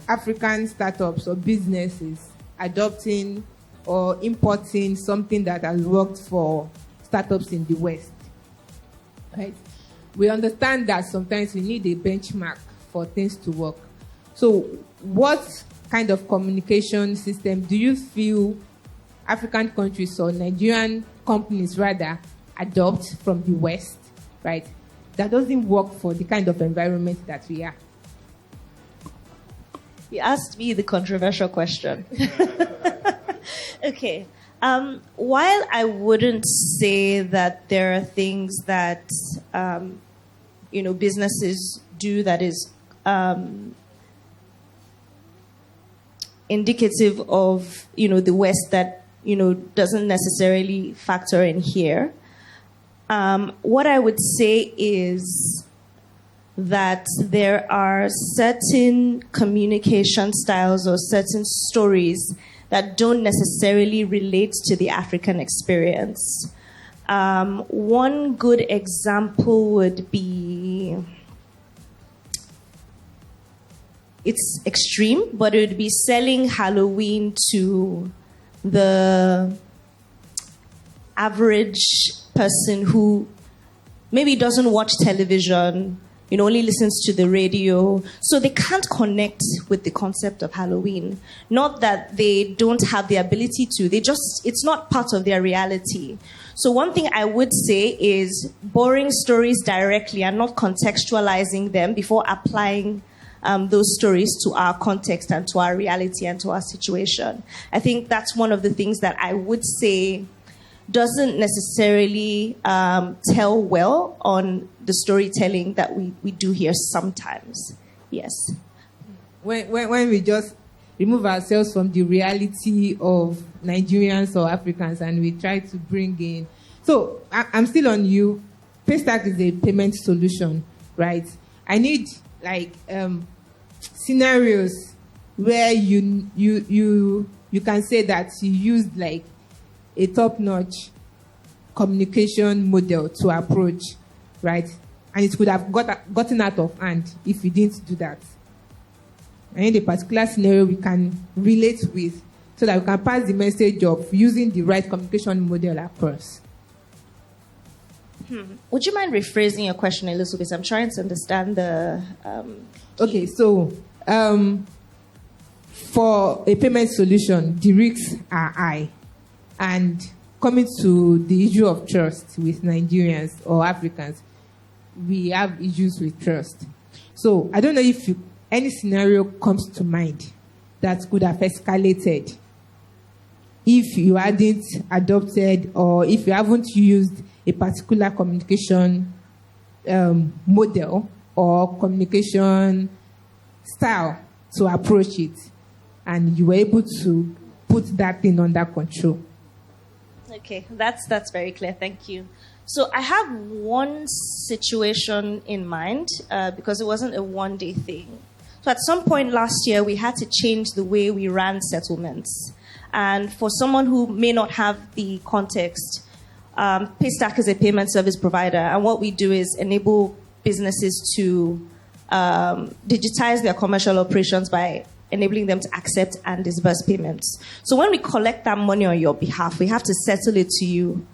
African startups or businesses adopting or importing something that has worked for startups in the West. Right? We understand that sometimes we need a benchmark for things to work. So what kind of communication system do you feel African countries or Nigerian companies rather adopt from the West, right, that doesn't work for the kind of environment that we are? You asked me the controversial question. Okay. While I wouldn't say that there are things that, businesses do that is indicative of, the West that, doesn't necessarily factor in here. What I would say is that there are certain communication styles or certain stories that don't necessarily relate to the African experience. One good example would be, it's extreme, but it would be selling Halloween to the average person who maybe doesn't watch television, only listens to the radio. So they can't connect with the concept of Halloween. Not that they don't have the ability to, it's not part of their reality. So one thing I would say is borrowing stories directly and not contextualizing them before applying those stories to our context and to our reality and to our situation. I think that's one of the things that I would say doesn't necessarily tell well on the storytelling that we do here sometimes. Yes. When we just remove ourselves from the reality of Nigerians or Africans and we try to bring in... So I'm still on you. Paystack is a payment solution, right? I need scenarios where you can say that you used a top-notch communication model to approach, right? And it could have gotten out of hand if you didn't do that. I need a particular scenario we can relate with so that we can pass the message of using the right communication model across. Would you mind rephrasing your question a little bit? I'm trying to understand the... Okay, so for a payment solution, the risks are high. And coming to the issue of trust with Nigerians or Africans, we have issues with trust. So I don't know if any scenario comes to mind that could have escalated if you hadn't adopted or if you haven't used a particular communication model or communication style to approach it, and you were able to put that thing under control. Okay, that's very clear. Thank you. So I have one situation in mind because it wasn't a one-day thing. So at some point last year, we had to change the way we ran settlements. And for someone who may not have the context, Paystack is a payment service provider. And what we do is enable businesses to digitize their commercial operations by enabling them to accept and disburse payments. So when we collect that money on your behalf, we have to settle it to you,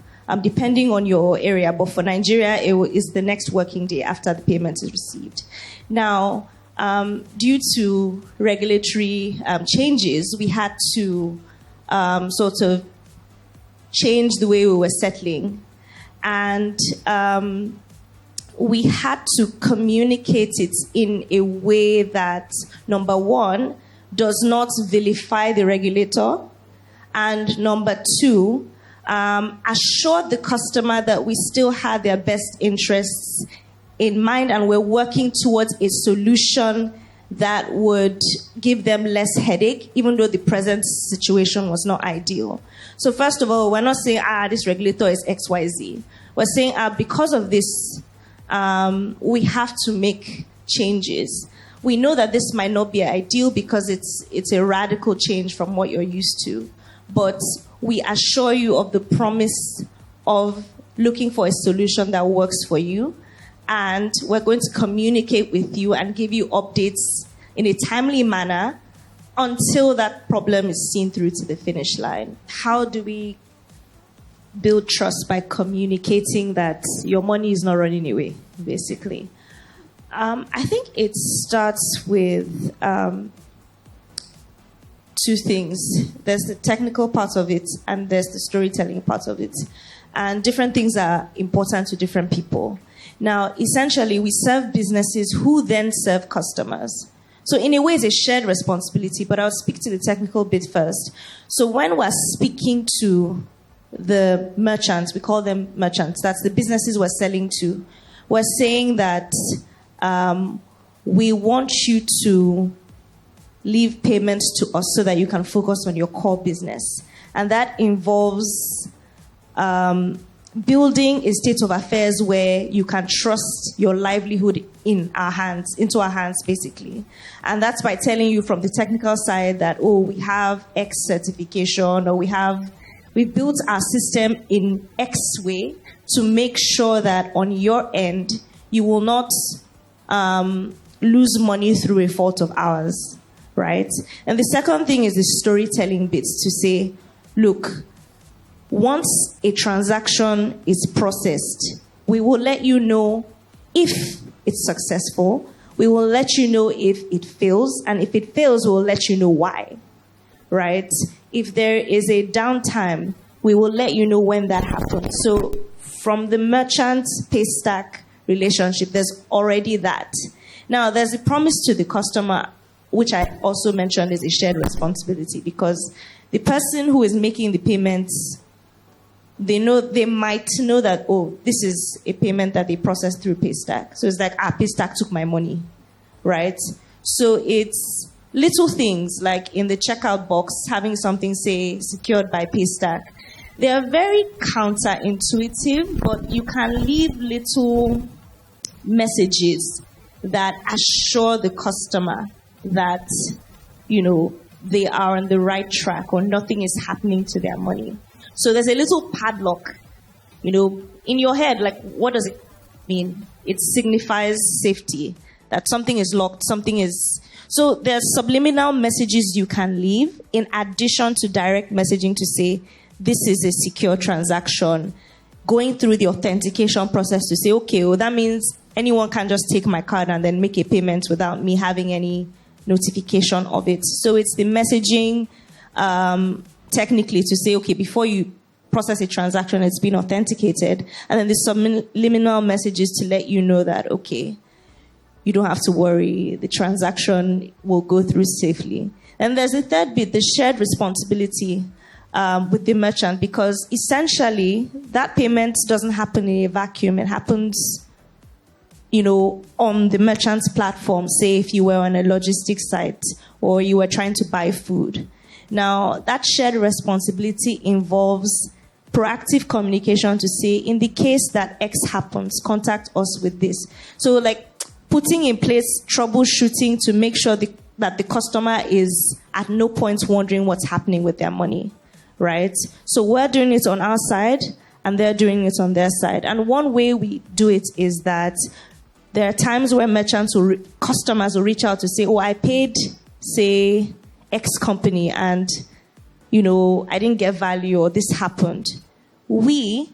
depending on your area. But for Nigeria, it is the next working day after the payment is received. Now, due to regulatory changes, we had to sort of change the way we were settling. And we had to communicate it in a way that, number one, does not vilify the regulator, and number two, assure the customer that we still had their best interests in mind and we're working towards a solution that would give them less headache, even though the present situation was not ideal. So first of all, we're not saying, this regulator is XYZ. We're saying, because of this, we have to make changes. We know that this might not be ideal because it's a radical change from what you're used to. But we assure you of the promise of looking for a solution that works for you. And we're going to communicate with you and give you updates in a timely manner until that problem is seen through to the finish line. How do we build trust? By communicating that your money is not running away, basically. I think it starts with two things. There's the technical part of it, and there's the storytelling part of it. And different things are important to different people. Now, essentially, we serve businesses who then serve customers. So in a way, it's a shared responsibility, but I'll speak to the technical bit first. So when we're speaking to the merchants, we call them merchants, that's the businesses we're selling to, we're saying that we want you to leave payments to us so that you can focus on your core business. And that involves building a state of affairs where you can trust your livelihood into our hands, basically. And that's by telling you from the technical side that, we have X certification, or we built our system in X way to make sure that on your end, you will not lose money through a fault of ours, right? And the second thing is the storytelling bits to say, look, once a transaction is processed, we will let you know if it's successful. We will let you know if it fails. And if it fails, we'll let you know why, right? If there is a downtime, we will let you know when that happens. So from the merchant-Paystack relationship, there's already that. Now, there's a promise to the customer, which I also mentioned is a shared responsibility, because the person who is making the payments, they might know that, this is a payment that they processed through Paystack. So it's like, Paystack took my money, right? So it's little things like in the checkout box, having something say secured by Paystack. They are very counterintuitive, but you can leave little messages that assure the customer that, they are on the right track or nothing is happening to their money. So there's a little padlock, in your head. Like, what does it mean? It signifies safety, that something is locked, something is... So there's subliminal messages you can leave in addition to direct messaging to say, this is a secure transaction, going through the authentication process to say, okay, that means anyone can just take my card and then make a payment without me having any notification of it. So it's the messaging technically to say, okay, before you process a transaction, it's been authenticated. And then the subliminal messages to let you know that, okay, you don't have to worry, the transaction will go through safely. And there's a third bit, the shared responsibility with the merchant, because essentially that payment doesn't happen in a vacuum. It happens, on the merchant's platform. Say if you were on a logistics site or you were trying to buy food. Now, that shared responsibility involves proactive communication to say, in the case that X happens, contact us with this. So, like, putting in place troubleshooting to make sure that the customer is at no point wondering what's happening with their money, right? So we're doing it on our side, and they're doing it on their side. And one way we do it is that there are times where customers will reach out to say, I paid, say, X company, and, I didn't get value, or this happened. We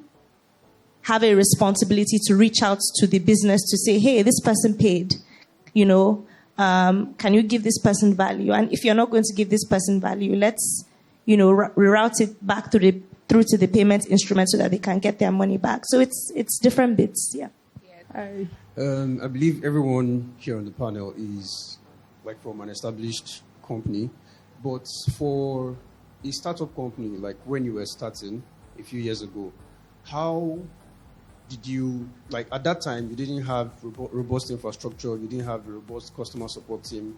have a responsibility to reach out to the business to say, hey, this person paid, can you give this person value? And if you're not going to give this person value, let's, reroute it back through to the payment instrument so that they can get their money back. So it's different bits, yeah. I believe everyone here on the panel is from an established company, but for a startup company, like when you were starting a few years ago, how did you, at that time, you didn't have robust infrastructure, you didn't have a robust customer support team,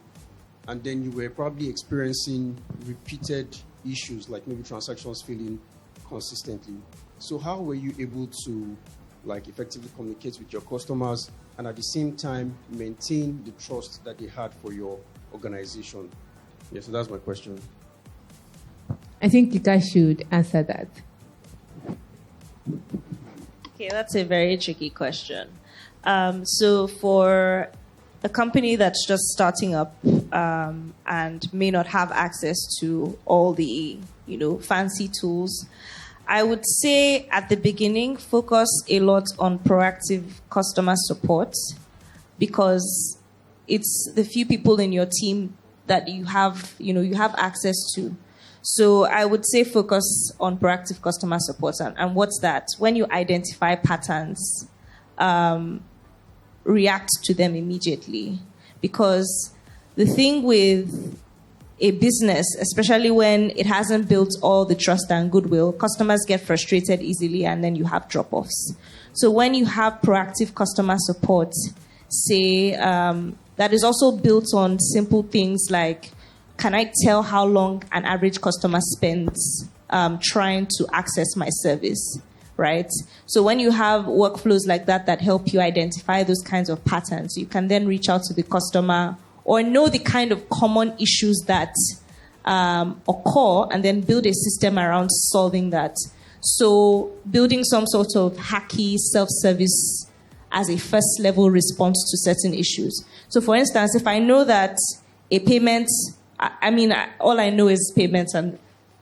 and then you were probably experiencing repeated issues, like maybe transactions failing consistently. So how were you able to effectively communicate with your customers and at the same time maintain the trust that they had for your organization? Yeah, so that's my question. I think Kika should answer that. Okay, that's a very tricky question. So for a company that's just starting up and may not have access to all the, fancy tools, I would say at the beginning, focus a lot on proactive customer support, because it's the few people in your team that you have access to. So I would say focus on proactive customer support. And what's that? When you identify patterns, react to them immediately. Because the thing with a business, especially when it hasn't built all the trust and goodwill, customers get frustrated easily and then you have drop-offs. So when you have proactive customer support, say, that is also built on simple things like, can I tell how long an average customer spends trying to access my service, right? So when you have workflows like that that help you identify those kinds of patterns, you can then reach out to the customer or know the kind of common issues that occur and then build a system around solving that. So building some sort of hacky self-service as a first level response to certain issues. So for instance, if I know that a payment, all I know is payments and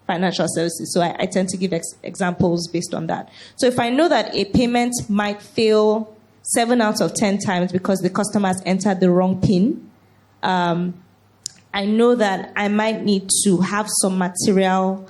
financial services, so I tend to give examples based on that. So if I know that a payment might fail 7 out of 10 times because the customer has entered the wrong PIN, I know that I might need to have some material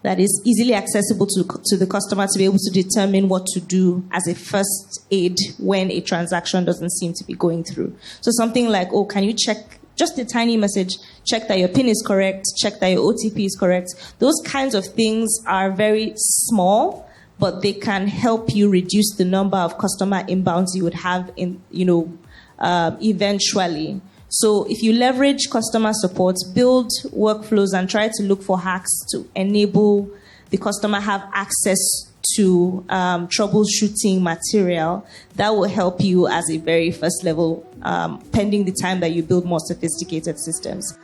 that is easily accessible to the customer to be able to determine what to do as a first aid when a transaction doesn't seem to be going through. So something like, can you check just a tiny message, check that your PIN is correct, check that your OTP is correct. Those kinds of things are very small, but they can help you reduce the number of customer inbounds you would have eventually. So if you leverage customer support, build workflows and try to look for hacks to enable the customer have access to troubleshooting material, that will help you as a very first level, pending the time that you build more sophisticated systems.